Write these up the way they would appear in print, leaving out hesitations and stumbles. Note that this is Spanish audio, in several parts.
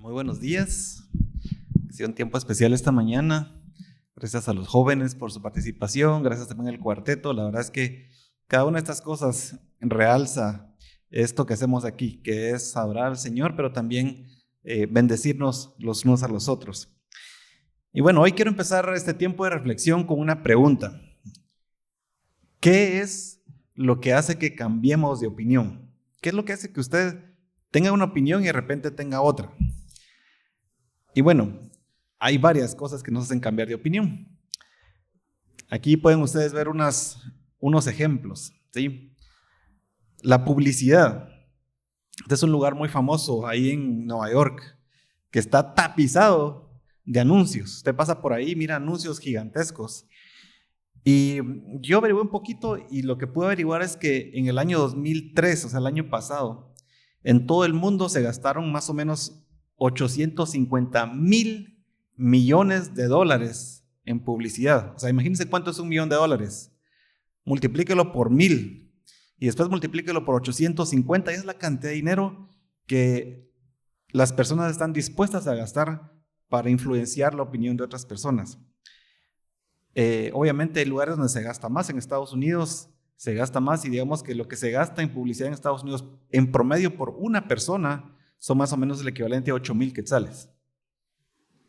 Muy buenos días. Ha sido un tiempo especial esta mañana. Gracias a los jóvenes por su participación. Gracias también al cuarteto. La verdad es que cada una de estas cosas realza esto que hacemos aquí, que es adorar al Señor, pero también bendecirnos los unos a los otros. Y bueno, hoy quiero empezar este tiempo de reflexión con una pregunta. ¿Qué es lo que hace que cambiemos de opinión? ¿Qué es lo que hace que usted tenga una opinión y de repente tenga otra? Y bueno, hay varias cosas que nos hacen cambiar de opinión. Aquí pueden ustedes ver unos ejemplos, ¿sí? La publicidad. Este es un lugar muy famoso ahí en Nueva York, que está tapizado de anuncios. Usted pasa por ahí, mira anuncios gigantescos. Y yo averigué un poquito y lo que pude averiguar es que en el año 2003, o sea, el año pasado, en todo el mundo se gastaron más o menos 850,000 millones de dólares en publicidad. O sea, imagínense cuánto es $1,000,000. Multiplíquelo por 1000 y después multiplíquelo por 850 y es la cantidad de dinero que las personas están dispuestas a gastar para influenciar la opinión de otras personas. Obviamente hay lugares donde se gasta más. En Estados Unidos se gasta más y digamos que lo que se gasta en publicidad en Estados Unidos en promedio por una persona son más o menos el equivalente a 8,000 quetzales.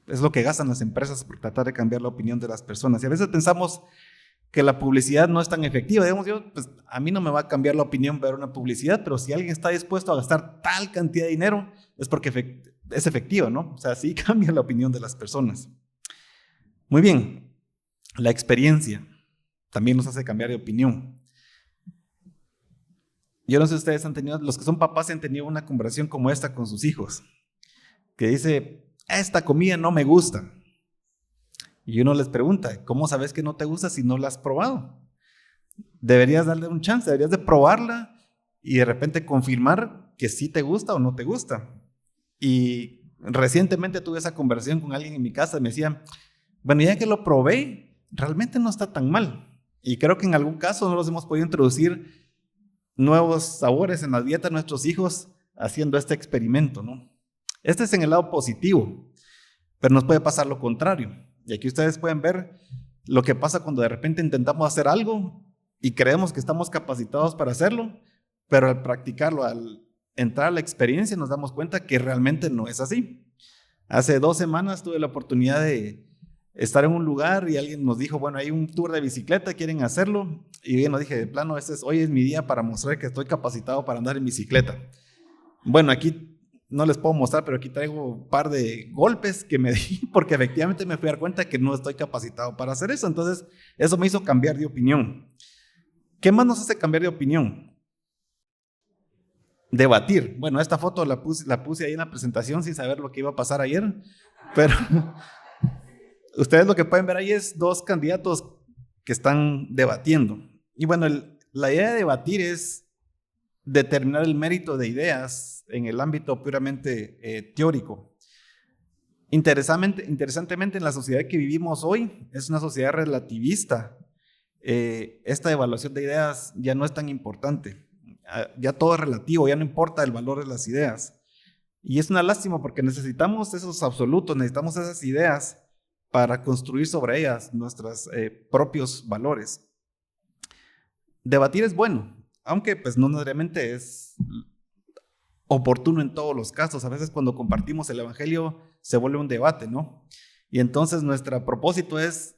Es lo que gastan las empresas por tratar de cambiar la opinión de las personas. Y a veces pensamos que la publicidad no es tan efectiva. Digamos, pues a mí no me va a cambiar la opinión ver una publicidad, pero si alguien está dispuesto a gastar tal cantidad de dinero, es porque es efectiva, ¿no? O sea, sí cambia la opinión de las personas. Muy bien. La experiencia también nos hace cambiar de opinión. Yo no sé si ustedes han tenido, los que son papás han tenido una conversación como esta con sus hijos, que dice, esta comida no me gusta. Y uno les pregunta, ¿cómo sabes que no te gusta si no la has probado? Deberías darle un chance, deberías de probarla y de repente confirmar que sí te gusta o no te gusta. Y recientemente tuve esa conversación con alguien en mi casa y me decía, bueno, ya que lo probé, realmente no está tan mal. Y creo que en algún caso no los hemos podido introducir nuevos sabores en la dieta de nuestros hijos haciendo este experimento, ¿no? Este es en el lado positivo, pero nos puede pasar lo contrario. Y aquí ustedes pueden ver lo que pasa cuando de repente intentamos hacer algo y creemos que estamos capacitados para hacerlo, pero al practicarlo, al entrar a la experiencia, nos damos cuenta que realmente no es así. Hace 2 semanas tuve la oportunidad de estar en un lugar y alguien nos dijo, bueno, hay un tour de bicicleta, ¿quieren hacerlo? Y yo nos dije, de plano, hoy es mi día para mostrar que estoy capacitado para andar en bicicleta. Bueno, aquí no les puedo mostrar, pero aquí traigo un par de golpes que me di porque efectivamente me fui a dar cuenta que no estoy capacitado para hacer eso. Entonces, eso me hizo cambiar de opinión. ¿Qué más nos hace cambiar de opinión? Debatir. Bueno, esta foto la puse ahí en la presentación sin saber lo que iba a pasar ayer, pero ustedes lo que pueden ver ahí es 2 candidatos que están debatiendo. Y bueno, la idea de debatir es determinar el mérito de ideas en el ámbito puramente teórico. Interesantemente, en la sociedad que vivimos hoy, es una sociedad relativista. Esta evaluación de ideas ya no es tan importante. Ya todo es relativo, ya no importa el valor de las ideas. Y es una lástima porque necesitamos esos absolutos, necesitamos esas ideas para construir sobre ellas nuestros propios valores. Debatir es bueno, aunque pues no necesariamente es oportuno en todos los casos. A veces cuando compartimos el evangelio se vuelve un debate, ¿no? Y entonces nuestro propósito es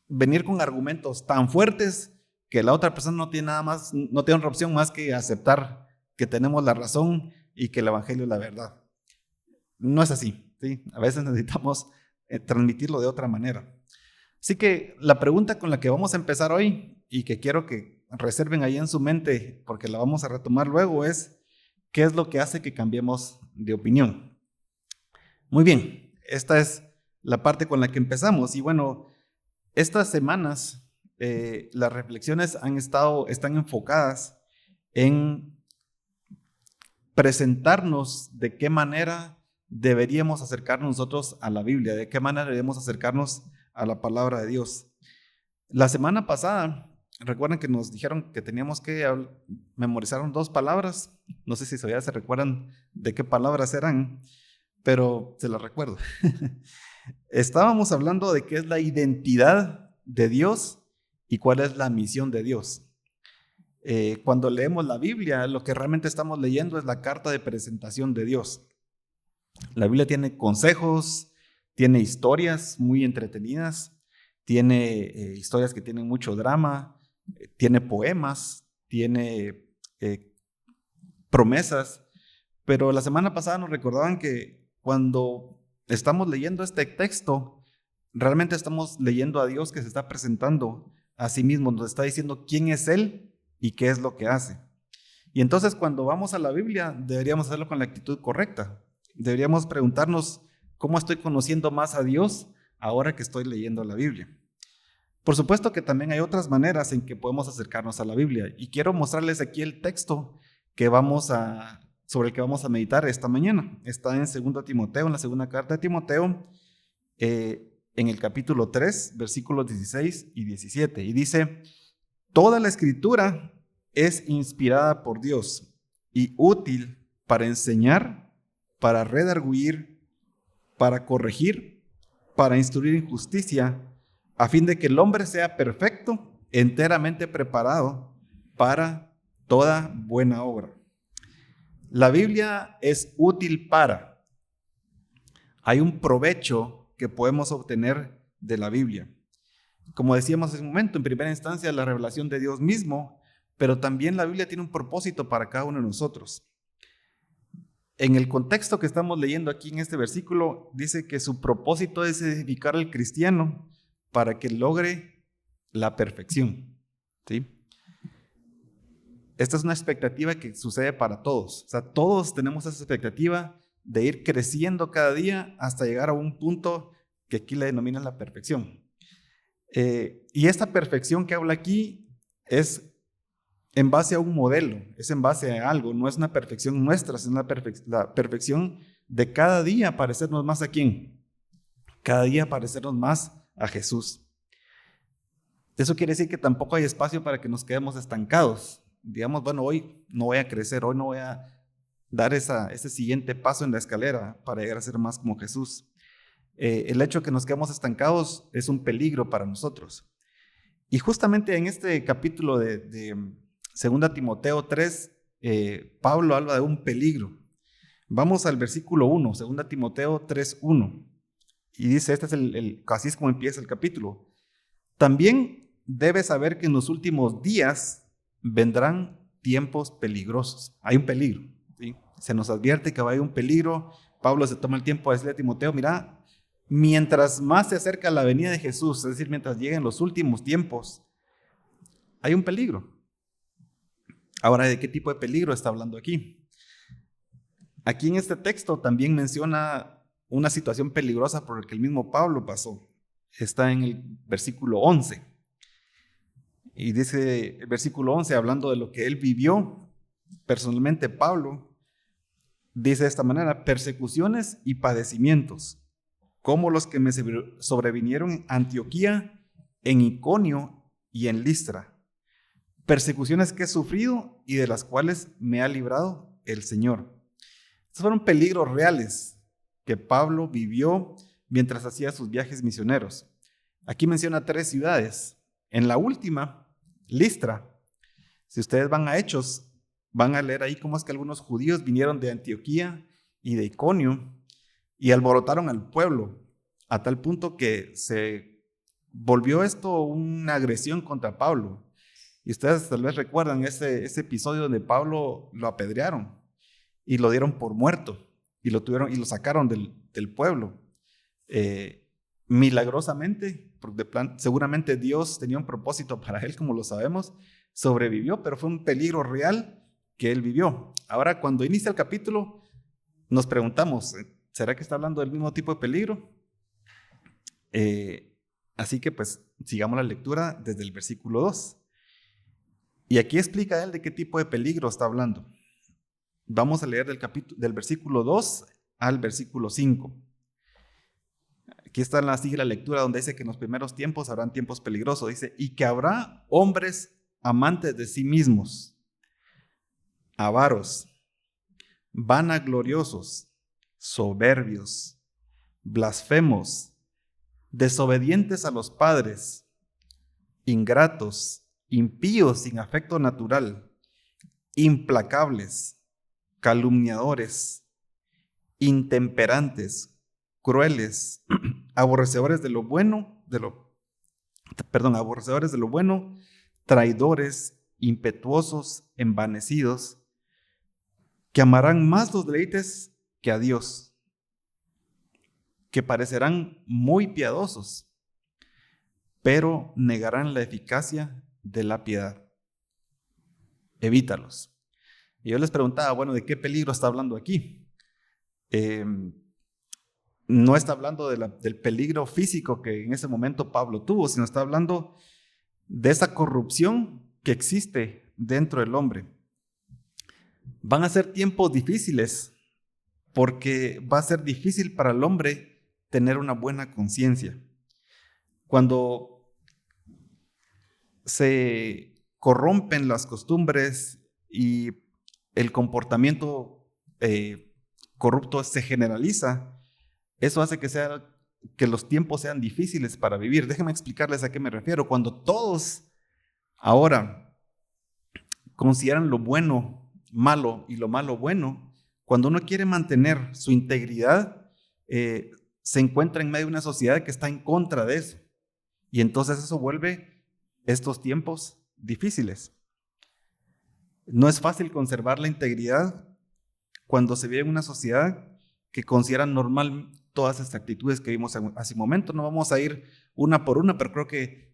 venir con argumentos tan fuertes que la otra persona no tiene nada más, no tiene otra opción más que aceptar que tenemos la razón y que el evangelio es la verdad. No es así, ¿sí? A veces necesitamos transmitirlo de otra manera. Así que la pregunta con la que vamos a empezar hoy y que quiero que reserven ahí en su mente porque la vamos a retomar luego es ¿qué es lo que hace que cambiemos de opinión? Muy bien, esta es la parte con la que empezamos y bueno, estas semanas las reflexiones están enfocadas en presentarnos de qué manera deberíamos acercarnos nosotros a la Biblia, de qué manera debemos acercarnos a la palabra de Dios. La semana pasada, recuerden que nos dijeron que teníamos que memorizar 2 palabras. No sé si todavía se recuerdan de qué palabras eran, pero se la recuerdo. Estábamos hablando de qué es la identidad de Dios y cuál es la misión de Dios. Cuando leemos la Biblia, lo que realmente estamos leyendo es la carta de presentación de Dios. La Biblia tiene consejos, tiene historias muy entretenidas, tiene historias que tienen mucho drama, tiene poemas, tiene promesas, pero la semana pasada nos recordaban que cuando estamos leyendo este texto, realmente estamos leyendo a Dios que se está presentando a sí mismo, nos está diciendo quién es Él y qué es lo que hace. Y entonces cuando vamos a la Biblia, deberíamos hacerlo con la actitud correcta. Deberíamos preguntarnos cómo estoy conociendo más a Dios ahora que estoy leyendo la Biblia. Por supuesto que también hay otras maneras en que podemos acercarnos a la Biblia. Y quiero mostrarles aquí el texto sobre el que vamos a meditar esta mañana. Está en 2 Timoteo, en la segunda carta de Timoteo, en el capítulo 3, versículos 16 y 17. Y dice: toda la escritura es inspirada por Dios y útil para enseñar, para redarguir, para corregir, para instruir en justicia, a fin de que el hombre sea perfecto, enteramente preparado para toda buena obra. La Biblia es útil para. Hay un provecho que podemos obtener de la Biblia. Como decíamos hace un momento, en primera instancia la revelación de Dios mismo, pero también la Biblia tiene un propósito para cada uno de nosotros. En el contexto que estamos leyendo aquí en este versículo, dice que su propósito es edificar al cristiano para que logre la perfección, ¿sí? Esta es una expectativa que sucede para todos. O sea, todos tenemos esa expectativa de ir creciendo cada día hasta llegar a un punto que aquí le denominan la perfección. Y esta perfección que habla aquí es en base a un modelo, es en base a algo, no es una perfección nuestra, es la perfección de cada día parecernos más a quién, cada día parecernos más a Jesús. Eso quiere decir que tampoco hay espacio para que nos quedemos estancados. Digamos, bueno, hoy no voy a crecer, hoy no voy a dar ese siguiente paso en la escalera para llegar a ser más como Jesús. El hecho de que nos quedemos estancados es un peligro para nosotros. Y justamente en este capítulo de 2 Timoteo 3, Pablo habla de un peligro. Vamos al versículo 1, 2 Timoteo 3, 1. Y dice, así es como empieza el capítulo. También debes saber que en los últimos días vendrán tiempos peligrosos. Hay un peligro, ¿sí? Se nos advierte que va a haber un peligro. Pablo se toma el tiempo de decirle a Timoteo, mira, mientras más se acerca la venida de Jesús, es decir, mientras lleguen los últimos tiempos, hay un peligro. Ahora, ¿de qué tipo de peligro está hablando aquí? Aquí en este texto también menciona una situación peligrosa por la que el mismo Pablo pasó. Está en el versículo 11. Y dice el versículo 11, hablando de lo que él vivió personalmente, Pablo dice de esta manera: persecuciones y padecimientos, como los que me sobrevinieron en Antioquía, en Iconio y en Listra. Persecuciones que he sufrido y de las cuales me ha librado el Señor. Estos fueron peligros reales que Pablo vivió mientras hacía sus viajes misioneros. Aquí menciona 3 ciudades. En la última, Listra. Si ustedes van a Hechos, van a leer ahí cómo es que algunos judíos vinieron de Antioquía y de Iconio y alborotaron al pueblo a tal punto que se volvió esto una agresión contra Pablo. Y ustedes tal vez recuerdan ese episodio donde Pablo lo apedrearon y lo dieron por muerto y lo sacaron del pueblo. Milagrosamente, porque seguramente Dios tenía un propósito para él, como lo sabemos, sobrevivió, pero fue un peligro real que él vivió. Ahora, cuando inicia el capítulo, nos preguntamos, ¿será que está hablando del mismo tipo de peligro? Así que pues sigamos la lectura desde el versículo 2. Y aquí explica él de qué tipo de peligro está hablando. Vamos a leer del versículo 2 al versículo 5. Aquí está sigue la lectura donde dice que en los primeros tiempos habrán tiempos peligrosos. Dice, y que habrá hombres amantes de sí mismos, avaros, vanagloriosos, soberbios, blasfemos, desobedientes a los padres, ingratos, impíos sin afecto natural, implacables, calumniadores, intemperantes, crueles, aborrecedores de lo bueno, aborrecedores de lo bueno, traidores, impetuosos, envanecidos, que amarán más los deleites que a Dios, que parecerán muy piadosos, pero negarán la eficacia de la piedad. Evítalos. Y yo les preguntaba, bueno, ¿de qué peligro está hablando aquí? No está hablando del peligro físico que en ese momento Pablo tuvo, sino está hablando de esa corrupción que existe dentro del hombre. Van a ser tiempos difíciles porque va a ser difícil para el hombre tener una buena conciencia. Cuando se corrompen las costumbres y el comportamiento corrupto se generaliza, eso hace que los tiempos sean difíciles para vivir. Déjenme explicarles a qué me refiero. Cuando todos ahora consideran lo bueno malo y lo malo bueno, cuando uno quiere mantener su integridad, se encuentra en medio de una sociedad que está en contra de eso. Y entonces eso vuelve estos tiempos difíciles. No es fácil conservar la integridad cuando se vive en una sociedad que considera normal todas estas actitudes que vimos hace un momento. No vamos a ir una por una, pero creo que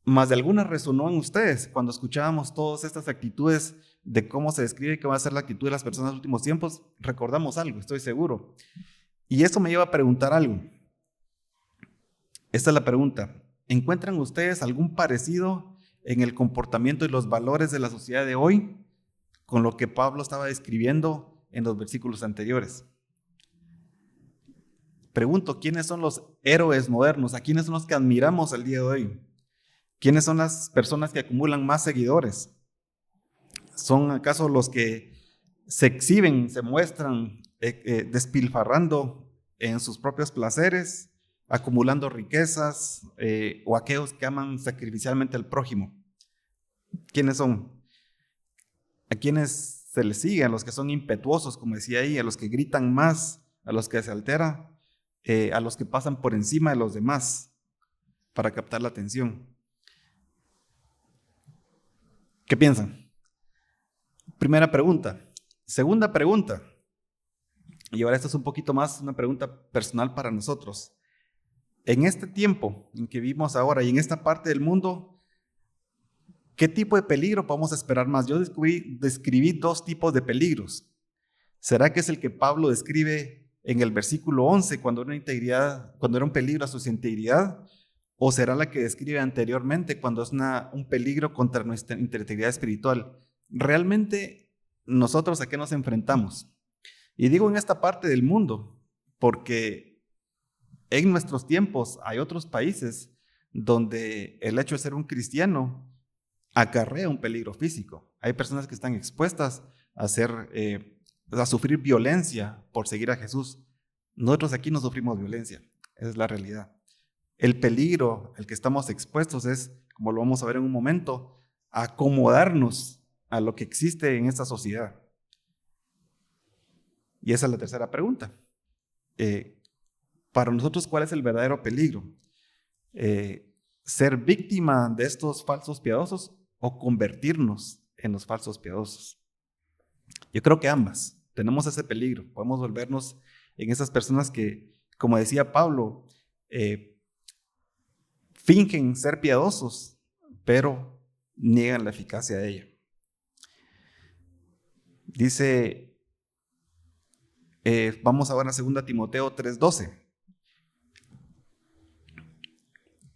más de alguna resonó en ustedes cuando escuchábamos todas estas actitudes de cómo se describe que va a ser la actitud de las personas en los últimos tiempos. Recordamos algo, estoy seguro. Y eso me lleva a preguntar algo. Esta es la pregunta. ¿Encuentran ustedes algún parecido en el comportamiento y los valores de la sociedad de hoy con lo que Pablo estaba describiendo en los versículos anteriores? Pregunto, ¿quiénes son los héroes modernos? ¿A quiénes son los que admiramos el día de hoy? ¿Quiénes son las personas que acumulan más seguidores? ¿Son acaso los que se exhiben, se muestran despilfarrando en sus propios placeres, acumulando riquezas, o aquellos que aman sacrificialmente al prójimo? ¿Quiénes son? ¿A quiénes se les sigue? A los que son impetuosos, como decía ahí, a los que gritan más, a los que se alteran, a los que pasan por encima de los demás para captar la atención. ¿Qué piensan? Primera pregunta. Segunda pregunta, y ahora esto es un poquito más una pregunta personal para nosotros. En este tiempo en que vivimos ahora y en esta parte del mundo, ¿qué tipo de peligro podemos esperar más? Yo describí dos tipos de peligros. ¿Será que es el que Pablo describe en el versículo 11 cuando era un peligro a su integridad? ¿O será la que describe anteriormente cuando es un peligro contra nuestra integridad espiritual? Realmente, ¿nosotros a qué nos enfrentamos? Y digo en esta parte del mundo, porque en nuestros tiempos hay otros países donde el hecho de ser un cristiano acarrea un peligro físico. Hay personas que están expuestas a sufrir violencia por seguir a Jesús. Nosotros aquí no sufrimos violencia, esa es la realidad. El peligro al que estamos expuestos es, como lo vamos a ver en un momento, acomodarnos a lo que existe en esta sociedad. Y esa es la tercera pregunta. Para nosotros, ¿cuál es el verdadero peligro? ¿Ser víctima de estos falsos piadosos o convertirnos en los falsos piadosos? Yo creo que ambas. Tenemos ese peligro. Podemos volvernos en esas personas que, como decía Pablo, fingen ser piadosos, pero niegan la eficacia de ella. Dice, vamos ahora a 2 Timoteo 3:12.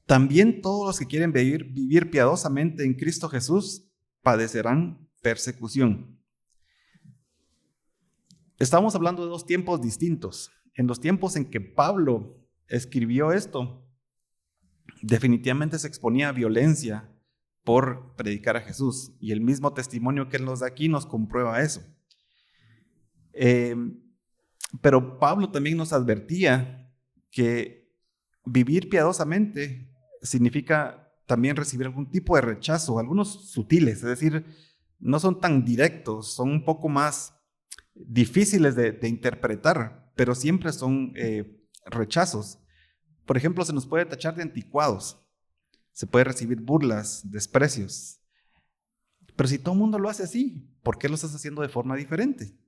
También todos los que quieren vivir piadosamente en Cristo Jesús padecerán persecución. Estamos hablando de dos tiempos distintos. En los tiempos en que Pablo escribió esto, definitivamente se exponía a violencia por predicar a Jesús. Y el mismo testimonio que él nos da aquí nos comprueba eso. Pero Pablo también nos advertía que vivir piadosamente significa también recibir algún tipo de rechazo, algunos sutiles, es decir, no son tan directos, son un poco más difíciles de interpretar, pero siempre son rechazos. Por ejemplo, se nos puede tachar de anticuados, se puede recibir burlas, desprecios. Pero si todo el mundo lo hace así, ¿por qué lo estás haciendo de forma diferente?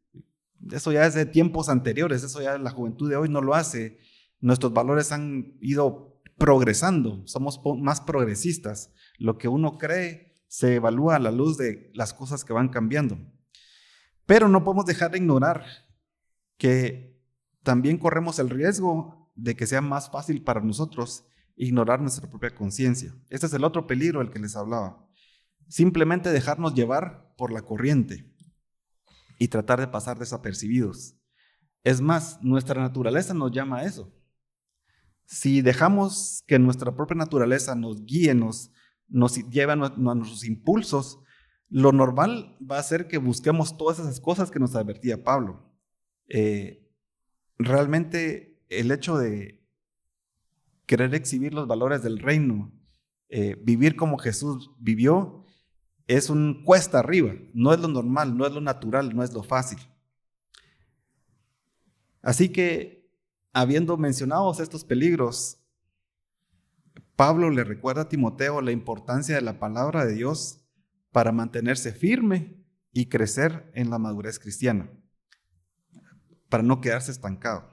Eso ya es de tiempos anteriores, eso ya la juventud de hoy no lo hace. Nuestros valores han ido progresando, somos más progresistas. Lo que uno cree se evalúa a la luz de las cosas que van cambiando. Pero no podemos dejar de ignorar que también corremos el riesgo de que sea más fácil para nosotros ignorar nuestra propia conciencia. Este es el otro peligro del que les hablaba. Simplemente dejarnos llevar por la corriente y tratar de pasar desapercibidos. Es más, nuestra naturaleza nos llama a eso. Si dejamos que nuestra propia naturaleza nos guíe, nos lleve a nuestros impulsos, lo normal va a ser que busquemos todas esas cosas que nos advertía Pablo. Realmente el hecho de querer exhibir los valores del reino, vivir como Jesús vivió, es un cuesta arriba, no es lo normal, no es lo natural, no es lo fácil. Así que, habiendo mencionado estos peligros, Pablo le recuerda a Timoteo la importancia de la palabra de Dios para mantenerse firme y crecer en la madurez cristiana, para no quedarse estancado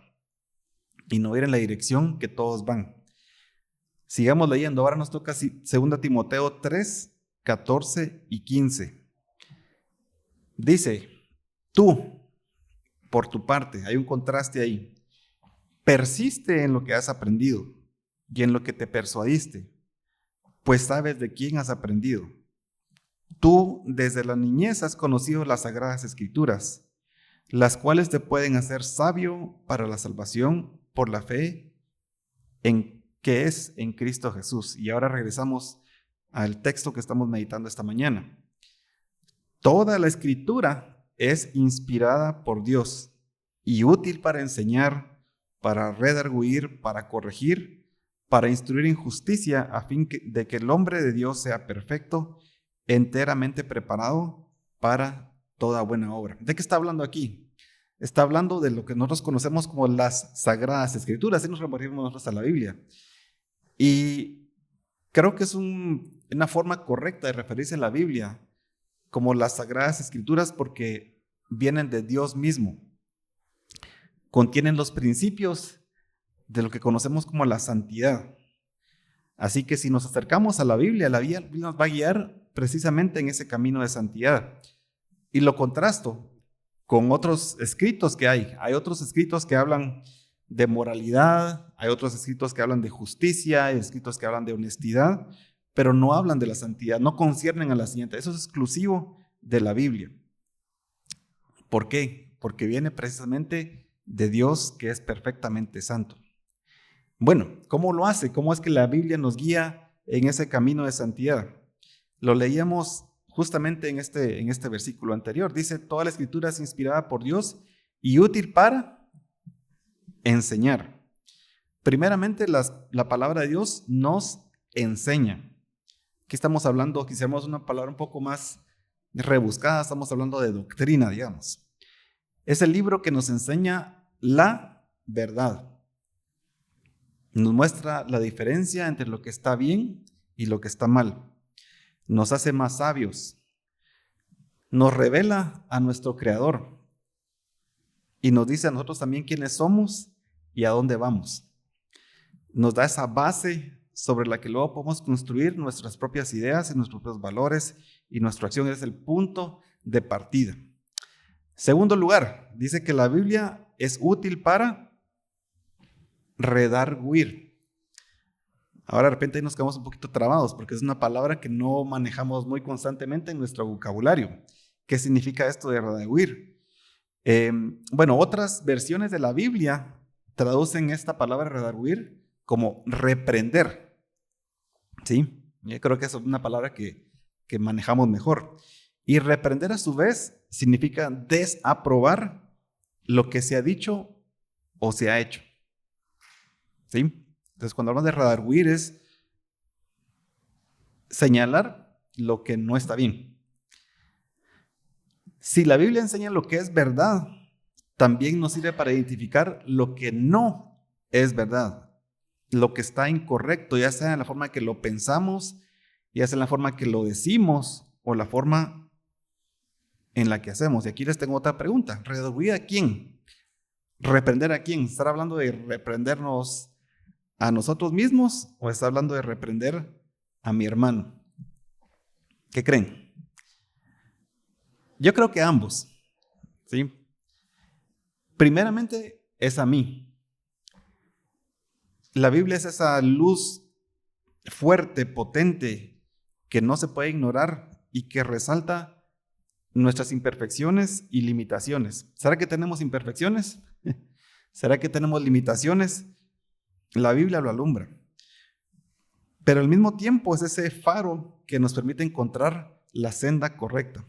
y no ir en la dirección que todos van. Sigamos leyendo, ahora nos toca 2 Timoteo 3, 14 y 15. Dice, tú, por tu parte, hay un contraste ahí, persiste en lo que has aprendido y en lo que te persuadiste, pues sabes de quién has aprendido. Tú desde la niñez has conocido las sagradas escrituras, las cuales te pueden hacer sabio para la salvación por la fe en que es en Cristo Jesús. Y ahora regresamos al texto que estamos meditando esta mañana. Toda la escritura es inspirada por Dios y útil para enseñar, para redarguir, para corregir, para instruir en justicia, a fin de que el hombre de Dios sea perfecto, enteramente preparado para toda buena obra. ¿De qué está hablando aquí? Está hablando de lo que nosotros conocemos como las Sagradas Escrituras, así nos referimos nosotros a la Biblia. Y creo que es una forma correcta de referirse a la Biblia como las Sagradas Escrituras porque vienen de Dios mismo. Contienen los principios de lo que conocemos como la santidad. Así que si nos acercamos a la Biblia nos va a guiar precisamente en ese camino de santidad. Y lo contrasto con otros escritos que hay. Hay otros escritos que hablan de moralidad, hay otros escritos que hablan de justicia, hay escritos que hablan de honestidad, pero no hablan de la santidad, no conciernen a la santidad. Eso es exclusivo de la Biblia. ¿Por qué? Porque viene precisamente de Dios, que es perfectamente santo. Bueno, ¿cómo lo hace? ¿Cómo es que la Biblia nos guía en ese camino de santidad? Lo leíamos justamente en este versículo anterior. Dice, toda la escritura es inspirada por Dios y útil para enseñar. Primeramente, la palabra de Dios nos enseña. Aquí estamos hablando, quisiéramos una palabra un poco más rebuscada, estamos hablando de doctrina, digamos. Es el libro que nos enseña la verdad. Nos muestra la diferencia entre lo que está bien y lo que está mal. Nos hace más sabios. Nos revela a nuestro Creador. Y nos dice a nosotros también quiénes somos y a dónde vamos. Nos da esa base sobre la que luego podemos construir nuestras propias ideas y nuestros propios valores, y nuestra acción es el punto de partida. Segundo lugar, dice que la Biblia es útil para redarguir. Ahora de repente ahí nos quedamos un poquito trabados porque es una palabra que no manejamos muy constantemente en nuestro vocabulario. ¿Qué significa esto de redarguir? Bueno, otras versiones de la Biblia traducen esta palabra redarguir como reprender. ¿Sí? Yo creo que es una palabra que manejamos mejor. Y reprender a su vez significa desaprobar lo que se ha dicho o se ha hecho. ¿Sí? Entonces, cuando hablamos de redarguir es señalar lo que no está bien. Si la Biblia enseña lo que es verdad, también nos sirve para identificar lo que no es verdad, lo que está incorrecto, ya sea en la forma que lo pensamos, ya sea en la forma que lo decimos o la forma en la que hacemos. Y aquí les tengo otra pregunta. ¿Redarguir a quién? ¿Reprender a quién? ¿Estar hablando de reprendernos a nosotros mismos o está hablando de reprender a mi hermano? ¿Qué creen? Yo creo que ambos, ¿sí? Primeramente es a mí. La Biblia es esa luz fuerte, potente, que no se puede ignorar y que resalta nuestras imperfecciones y limitaciones. ¿Será que tenemos imperfecciones? ¿Será que tenemos limitaciones? La Biblia lo alumbra. Pero al mismo tiempo es ese faro que nos permite encontrar la senda correcta.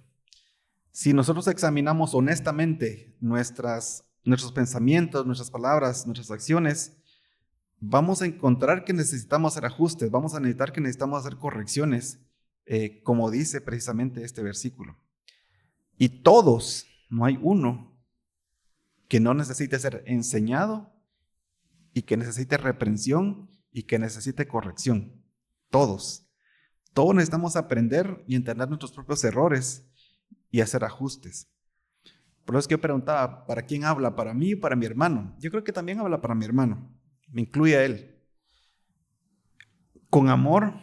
Si nosotros examinamos honestamente nuestros pensamientos, nuestras palabras, nuestras acciones, vamos a encontrar que necesitamos hacer ajustes, vamos a necesitar que necesitamos hacer correcciones, como dice precisamente este versículo. Y todos, no hay uno que no necesite ser enseñado y que necesite reprensión y que necesite corrección. Todos necesitamos aprender y entender nuestros propios errores y hacer ajustes. Por eso es que yo preguntaba, ¿para quién habla? ¿Para mí o para mi hermano? Yo creo que también habla para mi hermano, me incluye a él. Con amor,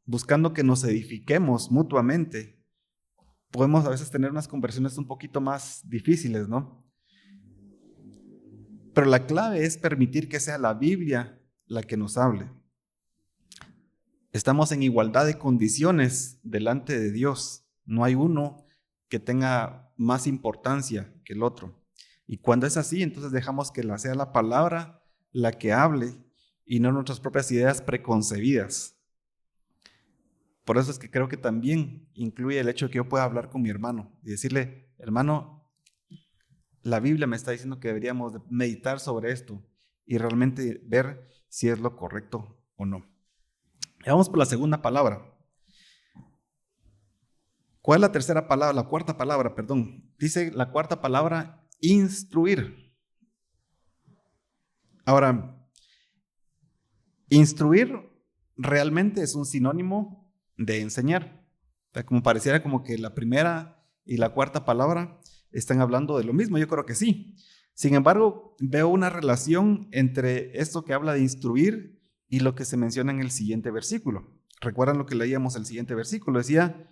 buscando que nos edifiquemos mutuamente, podemos a veces tener unas conversaciones un poquito más difíciles, ¿no? Pero la clave es permitir que sea la Biblia la que nos hable. Estamos en igualdad de condiciones delante de Dios. No hay uno que tenga más importancia que el otro. Y cuando es así, entonces dejamos que sea la palabra la que hable y no nuestras propias ideas preconcebidas. Por eso es que creo que también incluye el hecho de que yo pueda hablar con mi hermano y decirle, hermano, la Biblia me está diciendo que deberíamos meditar sobre esto y realmente ver si es lo correcto o no. Y vamos por la segunda palabra. ¿Cuál es la tercera palabra? La cuarta palabra, perdón. Dice la cuarta palabra, instruir. Ahora, instruir realmente es un sinónimo de enseñar. O sea, como pareciera como que la primera y la cuarta palabra están hablando de lo mismo. Yo creo que sí. Sin embargo, veo una relación entre esto que habla de instruir y lo que se menciona en el siguiente versículo. ¿Recuerdan lo que leíamos el siguiente versículo? Decía,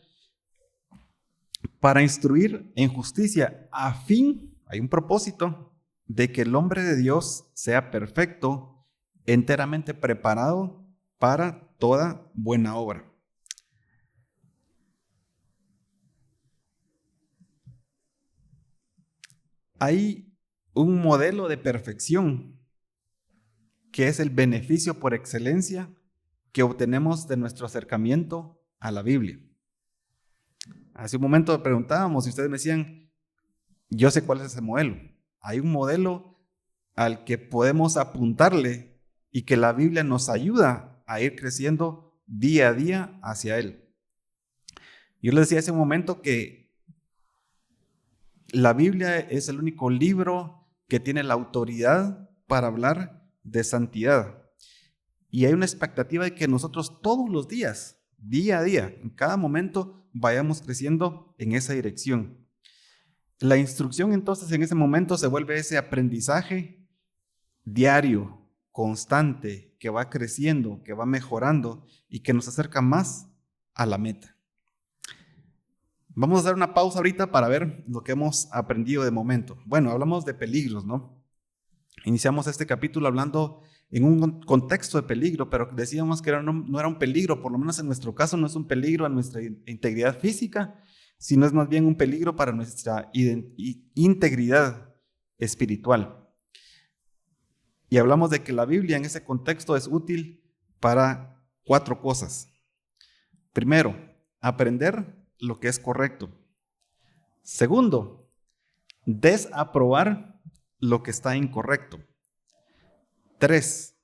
para instruir en justicia, a fin, hay un propósito, de que el hombre de Dios sea perfecto, enteramente preparado para toda buena obra. Hay un modelo de perfección que es el beneficio por excelencia que obtenemos de nuestro acercamiento a la Biblia. Hace un momento preguntábamos y ustedes me decían, yo sé cuál es ese modelo. Hay un modelo al que podemos apuntarle y que la Biblia nos ayuda a ir creciendo día a día hacia él. Yo les decía hace un momento que la Biblia es el único libro que tiene la autoridad para hablar de santidad. Y hay una expectativa de que nosotros todos los días, día a día, en cada momento, vayamos creciendo en esa dirección. La instrucción entonces en ese momento se vuelve ese aprendizaje diario, constante, que va creciendo, que va mejorando y que nos acerca más a la meta. Vamos a dar una pausa ahorita para ver lo que hemos aprendido de momento. Bueno, hablamos de peligros, ¿no? Iniciamos este capítulo hablando en un contexto de peligro, pero decíamos que no era un peligro, por lo menos en nuestro caso no es un peligro a nuestra integridad física, sino es más bien un peligro para nuestra integridad espiritual. Y hablamos de que la Biblia en ese contexto es útil para 4 cosas. Primero, aprender lo que es correcto. Segundo, desaprobar lo que está incorrecto. 3,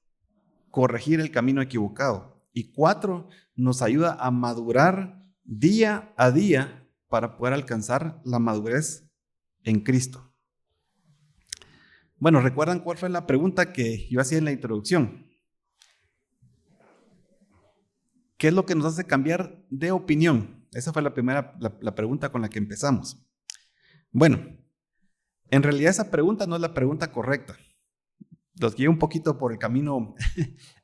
corregir el camino equivocado. Y 4, nos ayuda a madurar día a día para poder alcanzar la madurez en Cristo. Bueno, ¿recuerdan cuál fue la pregunta que yo hacía en la introducción? ¿Qué es lo que nos hace cambiar de opinión? Esa fue la pregunta con la que empezamos. Bueno, en realidad esa pregunta no es la pregunta correcta. Los guié un poquito por el camino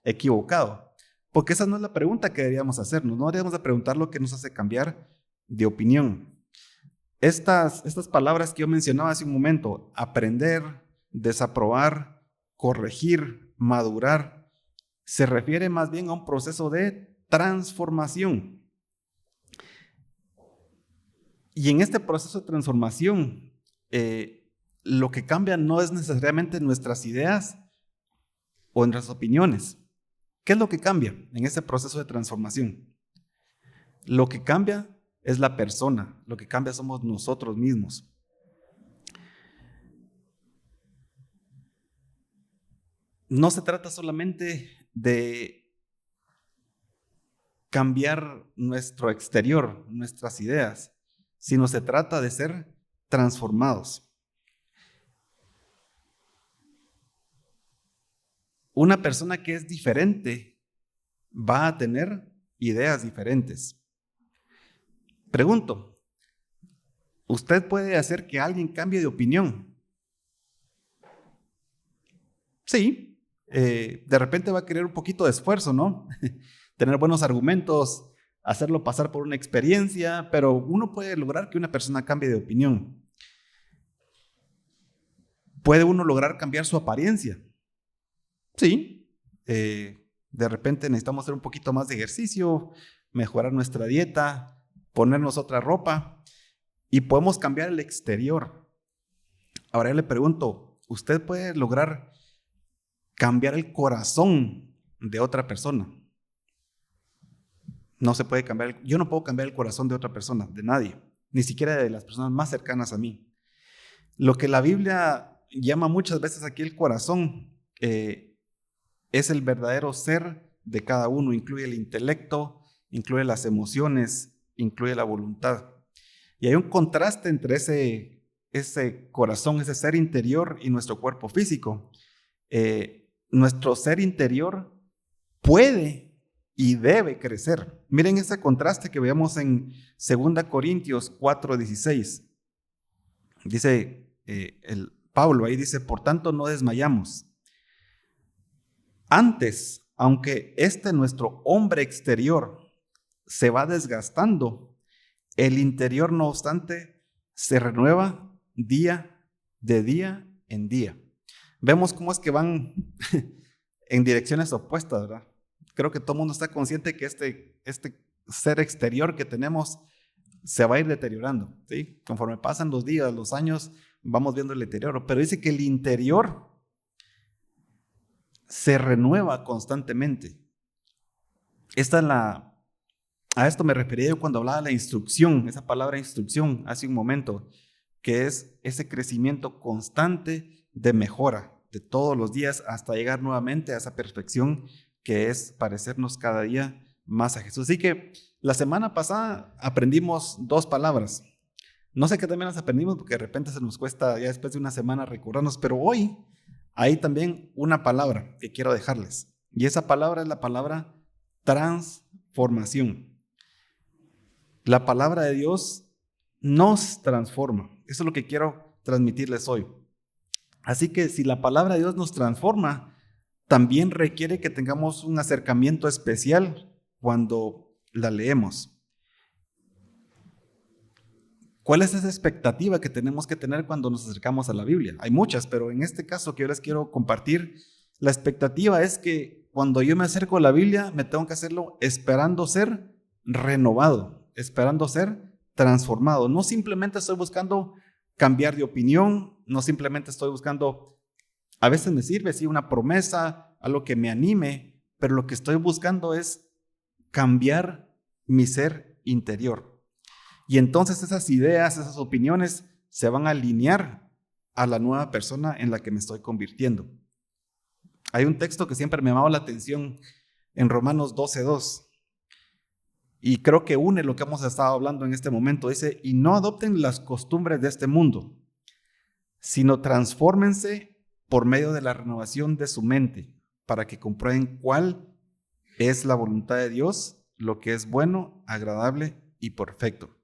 equivocado, porque esa no es la pregunta que deberíamos hacernos. No deberíamos de preguntar lo que nos hace cambiar de opinión. Estas palabras que yo mencionaba hace un momento, aprender, desaprobar, corregir, madurar, se refiere más bien a un proceso de transformación. Y en este proceso de transformación, lo que cambia no es necesariamente nuestras ideas o nuestras opiniones. ¿Qué es lo que cambia en este proceso de transformación? Lo que cambia es la persona, lo que cambia somos nosotros mismos. No se trata solamente de cambiar nuestro exterior, nuestras ideas, sino se trata de ser transformados. Una persona que es diferente va a tener ideas diferentes. Pregunto, ¿usted puede hacer que alguien cambie de opinión? Sí, de repente va a querer un poquito de esfuerzo, ¿no? Tener buenos argumentos, hacerlo pasar por una experiencia, pero uno puede lograr que una persona cambie de opinión. ¿Puede uno lograr cambiar su apariencia? Sí, de repente necesitamos hacer un poquito más de ejercicio, mejorar nuestra dieta, ponernos otra ropa y podemos cambiar el exterior. Ahora yo le pregunto, ¿usted puede lograr cambiar el corazón de otra persona? No se puede cambiar, yo no puedo cambiar el corazón de otra persona, de nadie, ni siquiera de las personas más cercanas a mí. Lo que la Biblia llama muchas veces aquí el corazón, es el verdadero ser de cada uno, incluye el intelecto, incluye las emociones, incluye la voluntad. Y hay un contraste entre ese corazón, ese ser interior y nuestro cuerpo físico. Nuestro ser interior puede y debe crecer. Miren ese contraste que vemos en 2 Corintios 4:16. Dice Pablo, ahí dice, por tanto no desmayamos. Antes, aunque nuestro hombre exterior se va desgastando, el interior, no obstante, se renueva día en día. Vemos cómo es que van en direcciones opuestas, ¿verdad? Creo que todo el mundo está consciente que este ser exterior que tenemos se va a ir deteriorando, ¿sí? Conforme pasan los días, los años, vamos viendo el deterioro. Pero dice que el interior se renueva constantemente. A esto me refería yo cuando hablaba de la instrucción, esa palabra instrucción hace un momento, que es ese crecimiento constante de mejora de todos los días hasta llegar nuevamente a esa perfección que es parecernos cada día más a Jesús. Así que la semana pasada aprendimos 2 palabras. No sé qué también las aprendimos porque de repente se nos cuesta ya después de una semana recordarnos, pero hoy hay también una palabra que quiero dejarles. Y esa palabra es la palabra transformación. La palabra de Dios nos transforma. Eso es lo que quiero transmitirles hoy. Así que si la palabra de Dios nos transforma, también requiere que tengamos un acercamiento especial cuando la leemos. ¿Cuál es esa expectativa que tenemos que tener cuando nos acercamos a la Biblia? Hay muchas, pero en este caso que yo les quiero compartir, la expectativa es que cuando yo me acerco a la Biblia, me tengo que hacerlo esperando ser renovado, esperando ser transformado. No simplemente estoy buscando cambiar de opinión, no simplemente estoy buscando, a veces me sirve, sí, una promesa, algo que me anime, pero lo que estoy buscando es cambiar mi ser interior. Y entonces esas ideas, esas opiniones se van a alinear a la nueva persona en la que me estoy convirtiendo. Hay un texto que siempre me ha llamado la atención en Romanos 12:2. Y creo que une lo que hemos estado hablando en este momento. Dice, y no adopten las costumbres de este mundo, sino transfórmense por medio de la renovación de su mente, para que comprueben cuál es la voluntad de Dios, lo que es bueno, agradable y perfecto.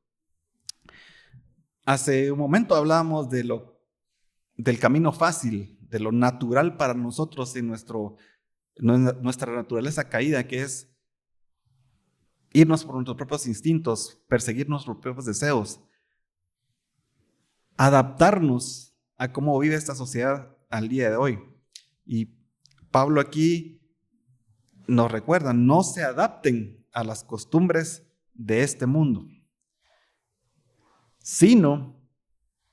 Hace un momento hablábamos del camino fácil, de lo natural para nosotros en nuestra naturaleza caída, que es irnos por nuestros propios instintos, perseguir nuestros propios deseos, adaptarnos a cómo vive esta sociedad al día de hoy. Y Pablo aquí nos recuerda, no se adapten a las costumbres de este mundo, sino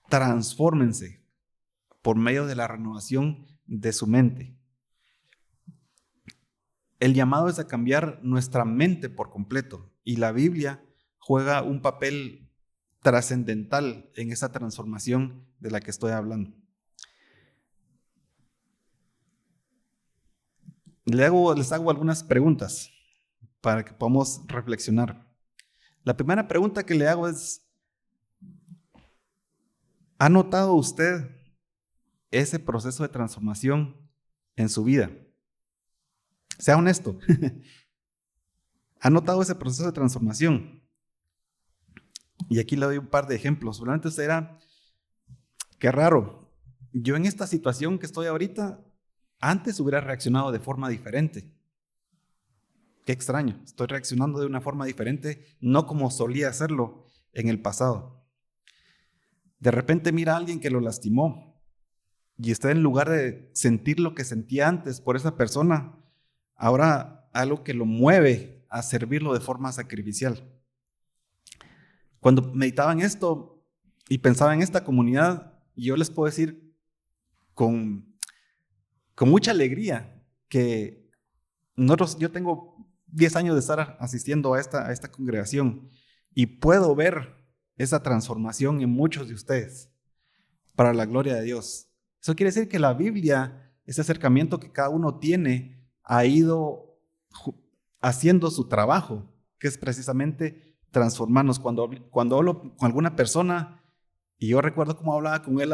transfórmense por medio de la renovación de su mente. El llamado es a cambiar nuestra mente por completo, y la Biblia juega un papel trascendental en esa transformación de la que estoy hablando. Les hago algunas preguntas para que podamos reflexionar. La primera pregunta que le hago es, ¿ha notado usted ese proceso de transformación en su vida? Sea honesto. ¿Ha notado ese proceso de transformación? Y aquí le doy un par de ejemplos. Seguramente usted dirá, qué raro. Yo en esta situación que estoy ahorita, antes hubiera reaccionado de forma diferente. Qué extraño. Estoy reaccionando de una forma diferente, no como solía hacerlo en el pasado. De repente mira a alguien que lo lastimó y usted, en lugar de sentir lo que sentía antes por esa persona, ahora algo que lo mueve a servirlo de forma sacrificial. Cuando meditaba en esto y pensaba en esta comunidad, yo les puedo decir con mucha alegría que yo tengo 10 años de estar asistiendo a esta congregación y puedo ver esa transformación en muchos de ustedes para la gloria de Dios. Eso quiere decir que la Biblia, ese acercamiento que cada uno tiene, ha ido haciendo su trabajo, que es precisamente transformarnos. Cuando hablo con alguna persona, y yo recuerdo cómo hablaba con él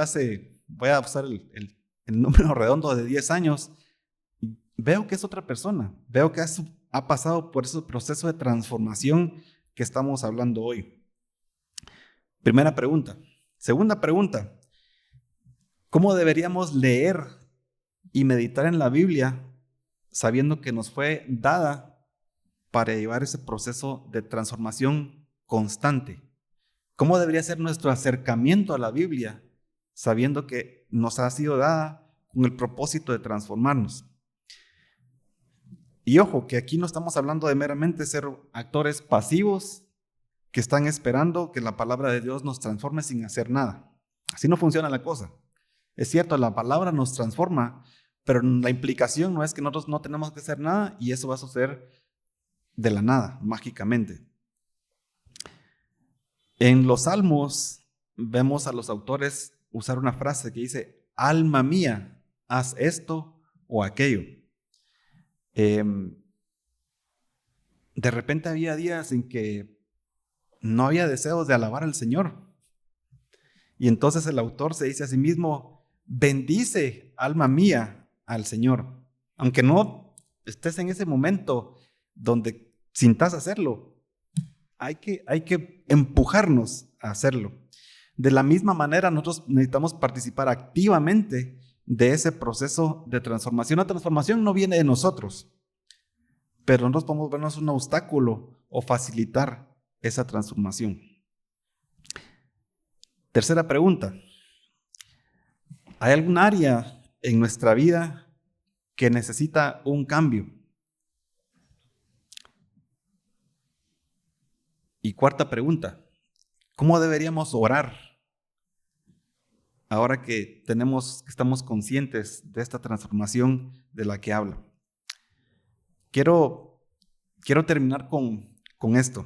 voy a usar el número redondo de 10 años, veo que es otra persona, veo que ha pasado por ese proceso de transformación que estamos hablando hoy. Primera pregunta. Segunda pregunta, ¿cómo deberíamos leer y meditar en la Biblia sabiendo que nos fue dada para llevar ese proceso de transformación constante? ¿Cómo debería ser nuestro acercamiento a la Biblia sabiendo que nos ha sido dada con el propósito de transformarnos? Y ojo, que aquí no estamos hablando de meramente ser actores pasivos que están esperando que la palabra de Dios nos transforme sin hacer nada. Así no funciona la cosa. Es cierto, la palabra nos transforma, pero la implicación no es que nosotros no tenemos que hacer nada y eso va a suceder de la nada, mágicamente. En los Salmos vemos a los autores usar una frase que dice, alma mía, haz esto o aquello. De repente había días en que no había deseos de alabar al Señor. Y entonces el autor se dice a sí mismo, bendice, alma mía, al Señor. Aunque no estés en ese momento donde sintas hacerlo, hay que empujarnos a hacerlo. De la misma manera, nosotros necesitamos participar activamente de ese proceso de transformación. La transformación no viene de nosotros, pero nosotros podemos vernos un obstáculo o facilitar esa transformación. Tercera pregunta. ¿Hay algún área en nuestra vida que necesita un cambio? Y cuarta pregunta. ¿Cómo deberíamos orar ahora que estamos conscientes de esta transformación de la que habla? Quiero terminar con esto.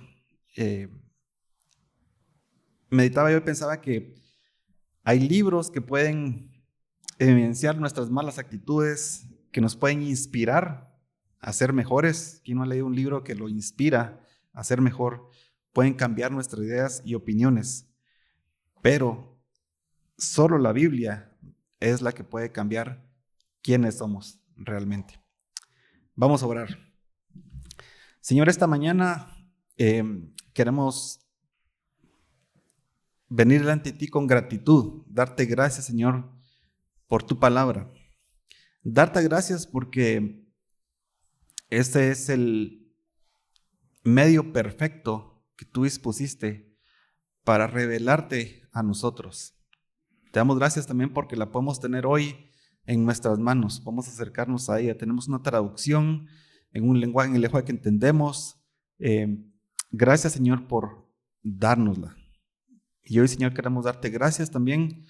Meditaba yo y pensaba que hay libros que pueden evidenciar nuestras malas actitudes que nos pueden inspirar a ser mejores. ¿Quién no ha leído un libro que lo inspira a ser mejor? Pueden cambiar nuestras ideas y opiniones, pero solo la Biblia es la que puede cambiar quiénes somos realmente. Vamos a orar. Señor, esta mañana queremos venir delante de ti con gratitud, darte gracias, Señor, por tu palabra. Darte gracias porque este es el medio perfecto que tú dispusiste para revelarte a nosotros. Te damos gracias también porque la podemos tener hoy en nuestras manos. Podemos acercarnos a ella. Tenemos una traducción en el lenguaje que entendemos. Gracias, Señor, por dárnosla. Y hoy, Señor, queremos darte gracias también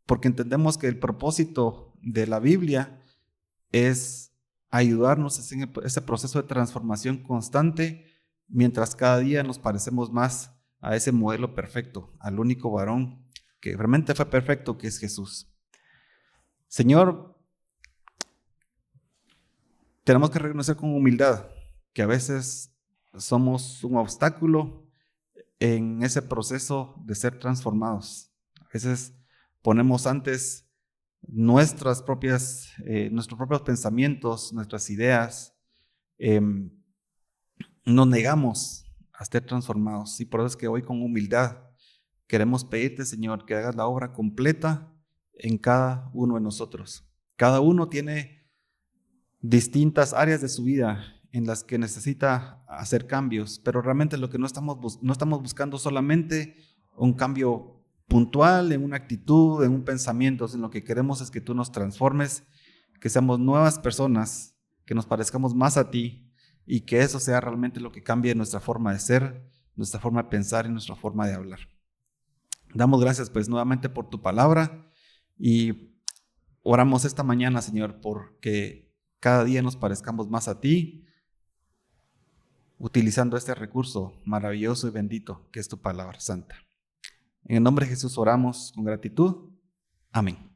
porque entendemos que el propósito de la Biblia es ayudarnos en ese proceso de transformación constante mientras cada día nos parecemos más a ese modelo perfecto, al único varón que realmente fue perfecto, que es Jesús. Señor, tenemos que reconocer con humildad que a veces somos un obstáculo en ese proceso de ser transformados. A veces ponemos antes nuestros propios pensamientos, nuestras ideas, nos negamos a ser transformados. Y por eso es que hoy con humildad queremos pedirte, Señor, que hagas la obra completa en cada uno de nosotros. Cada uno tiene distintas áreas de su vida en las que necesita hacer cambios, pero realmente lo que no estamos buscando solamente un cambio puntual en una actitud, en un pensamiento, sino lo que queremos es que tú nos transformes, que seamos nuevas personas, que nos parezcamos más a ti y que eso sea realmente lo que cambie nuestra forma de ser, nuestra forma de pensar y nuestra forma de hablar. Damos gracias pues nuevamente por tu palabra y oramos esta mañana, Señor, porque cada día nos parezcamos más a ti, utilizando este recurso maravilloso y bendito que es tu palabra santa. En el nombre de Jesús oramos con gratitud. Amén.